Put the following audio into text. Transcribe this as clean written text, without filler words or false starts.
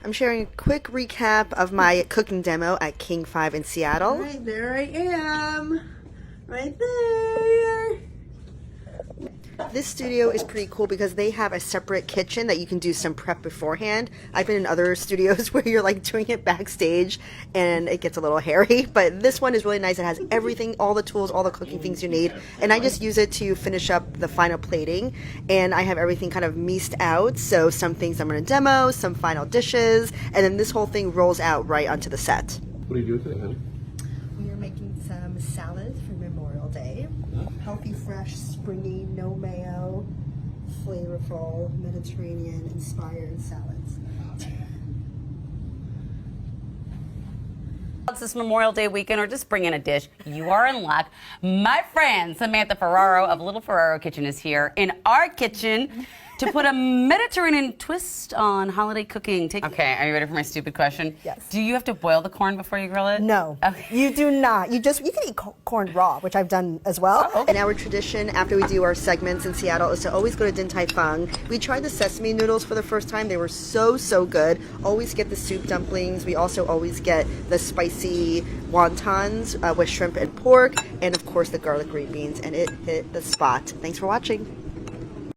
I'm sharing a quick recap of my cooking demo at King 5 in Seattle. All right, there I am. Right there. This studio is pretty cool because they have a separate kitchen that you can do some prep beforehand. I've been in other studios where you're like doing it backstage and it gets a little hairy, but this one is really nice. It has everything, all the tools, all the cooking things you need, and I just use it to finish up the final plating, and I have everything kind of meased out, so some things I'm going to demo, some final dishes, and then this whole thing rolls out right onto the set. What are you doing today, honey? We are making some salad for Memorial Day. Healthy, fresh, springy, no mayo, flavorful, Mediterranean-inspired salads. It's this Memorial Day weekend, or just bring in a dish. You are in luck. My friend Samantha Ferraro of Little Ferraro Kitchen is here in our kitchen to put a Mediterranean twist on holiday cooking. Okay, are you ready for my stupid question? Yes. Do you have to boil the corn before you grill it? No, Okay. you do not. You can eat corn raw, which I've done as well. Oh, okay. And our tradition after we do our segments in Seattle is to always go to Din Tai Fung. We tried the sesame noodles for the first time. They were so good. Always get the soup dumplings. We also always get the spicy wontons with shrimp and pork, and of course the garlic green beans, and it hit the spot. Thanks for watching.